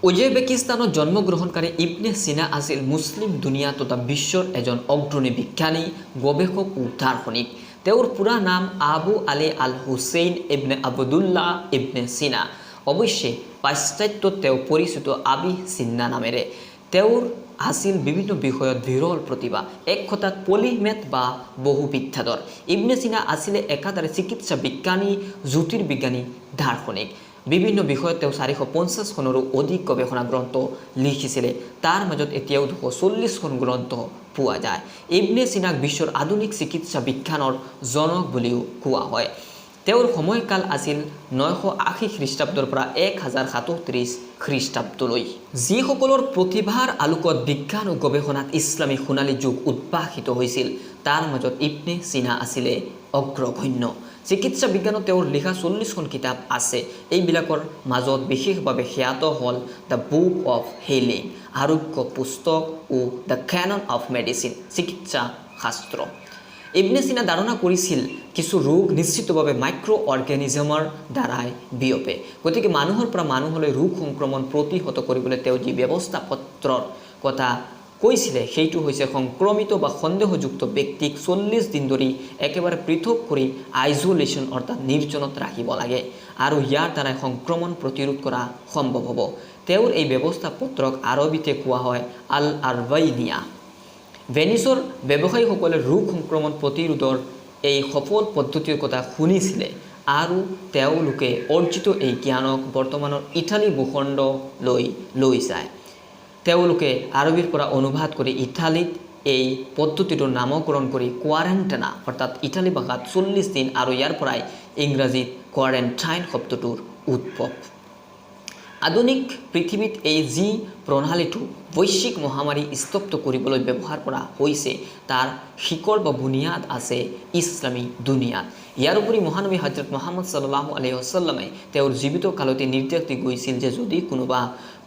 উজবেকিস্তানত জন্মগ্ৰহণকাৰী ইবনে সিনা আছিল মুছলিম দুনিয়া তথা বিশ্বৰ এজন অগ্ৰণী বিজ্ঞানী, গৱেষক ও দাৰ্শনিক। তেওঁৰ পুৰা নাম আবু আলী আল হুছেইন ইবনে আবদুল্লাহ ইবনে সিনা। অৱশ্যে পাশ্চাত্যত তেওঁ পৰিচিত আবি সিন্না নামেৰে। তেওঁৰ আছিল বিভিন্ন বিষয়ত বিৰল প্ৰতিভা, এক কথাত পলিমেথ বা বহুবিদ্যাধৰ। ইবনে সিনা আছিলে একাধাৰে চিকিৎসা বিজ্ঞানী, জ্যোতিৰ্বিজ্ঞানী, দাৰ্শনিক। বিভিন্ন বিষয়ত তেওঁ 450খনৰো অধিক গৱেষণা গ্ৰন্থ লিখিছিলে। তাৰ মাজত এতিয়াও 240খন গ্ৰন্থ পোৱা যায়। ইবনে সিনাক বিশ্বৰ আধুনিক চিকিৎসা বিজ্ঞানৰ জনক বুলিও কোৱা হয়। তেওঁৰ সময়কাল আছিল 980 খ্ৰীষ্টাব্দৰ পৰা 1037 খ্ৰীষ্টাব্দলৈ। যিসকলৰ প্ৰতিভাৰ আলোকত বিজ্ঞান ও গৱেষণাত ইছলামী সোণালী যুগ উদ্ভাসিত হৈছিল, তাৰ মাজত ইবনে সিনা আছিলে অগ্ৰগণ্য। চিকিৎসা বিজ্ঞানত তেওঁৰ লিখা 40খন কিতাপ আছে। এইবিলাকৰ মাজত বিশেষভাৱে খ্যাত হ'ল দ্য বুক অফ হিলিং, আৰোগ্য পুস্তক, ও দ্য কেনন অফ মেডিচিন, চিকিৎসা শাস্ত্ৰ। ইবনে সিনা ধাৰণা কৰিছিল কিছু ৰোগ নিশ্চিতভাৱে মাইক্ৰ অৰ্গেনিজমৰ দ্বাৰাই বিয়পে। গতিকে মানুহৰ পৰা মানুহলৈ ৰোগ সংক্ৰমণ প্ৰতিহত কৰিবলৈ তেওঁ যি ব্যৱস্থাপত্ৰৰ কথা কৈছিলে সেইটো হৈছে সংক্ৰমিত বা সন্দেহযুক্ত ব্যক্তিক 40 দিন ধৰি একেবাৰে পৃথক কৰি আইজোলেশ্যন অৰ্থাৎ নিৰ্জনত ৰাখিব লাগে আৰু ইয়াৰ দ্বাৰাই সংক্ৰমণ প্ৰতিৰোধ কৰা সম্ভৱ হ'ব। তেওঁৰ এই ব্যৱস্থাপত্ৰক আৰবিতে কোৱা হয় আল আৰবাইনিয়া। ভেনিছৰ ব্যৱসায়ীসকলে ৰোগ সংক্ৰমণ প্ৰতিৰোধৰ এই সফল পদ্ধতিৰ কথা শুনিছিলে আৰু তেওঁলোকে অৰ্জিত এই জ্ঞানক বৰ্তমানৰ ইটালী ভূখণ্ডলৈ লৈ যায়। তেওঁলোকে আৰবীৰ পৰা অনুবাদ কৰি ইটালীত এই পদ্ধতিটোৰ নামকৰণ কৰি কোৱাৰেণ্টানা অৰ্থাৎ ইটালী ভাষাত 40 দিন আৰু ইয়াৰ পৰাই ইংৰাজীত কোৱাৰেণ্টাইন শব্দটোৰ উদ্ভৱ। আধুনিক পৃথিৱীত এই যি প্ৰণালীটো বৈশ্বিক মহামাৰী স্তব্ধ কৰিবলৈ ব্যৱহাৰ কৰা হৈছে তাৰ শিকল বা বুনিয়াদ আছে ইছলামী দুনিয়াত। ইয়াৰ উপৰি মহানবী হজৰত মুহাম্মদ সাল্লাল্লাহু আলাইহি ওয়াসাল্লামে তেওঁৰ জীৱিত কালতে নিৰ্দেশ দি গৈছিল যে যদি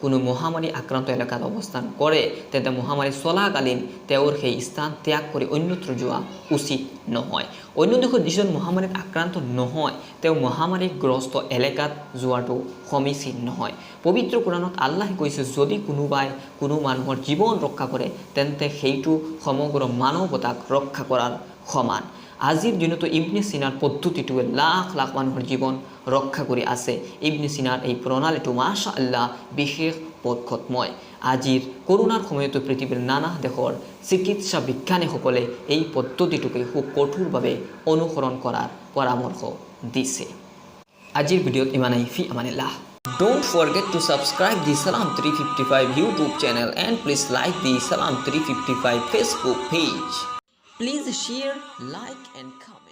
কোনো মহামাৰী আক্ৰান্ত এলেকাত অৱস্থান কৰে তেন্তে মহামাৰী চলাকালীন তেওঁৰ সেই স্থান ত্যাগ কৰি অন্যত্ৰ যোৱা উচিত নহয়। অন্য দেশত যিজন মহামাৰীত আক্ৰান্ত নহয় তেওঁ মহামাৰীগ্ৰস্ত এলেকাত যোৱাটো সমীচীন নহয়। পবিত্ৰ কোৰাণত আল্লাহে কৈছে যদি কোনোবাই কোনো মানুহৰ জীৱন ৰক্ষা কৰে তেন্তে সেইটো সমগ্ৰ মানৱতাক ৰক্ষা কৰাৰ সমান। আজিৰ দিনতো ইবনে সিনাৰ পদ্ধতিটোৱে লাখ লাখ মানুহৰ জীৱন ৰক্ষা কৰি আছে। ইবনে সিনাৰ এই প্ৰণালীটো মাশাআল্লাহ বিশেষ বৰকতময়। আজিৰ কৰোণাৰ সময়তো পৃথিৱীৰ নানা দেশৰ চিকিৎসা বিজ্ঞানীসকলে এই পদ্ধতিটোকে খুব কঠোৰভাৱে অনুসৰণ কৰাৰ পৰামৰ্শ দিছে। আজিৰ ভিডিঅ'ত ইমানেই। ফি আমানিল্লাহ। Don't forget to subscribe the Salam 355 YouTube channel and please like the Salam 355 Facebook page. Please share, like and comment.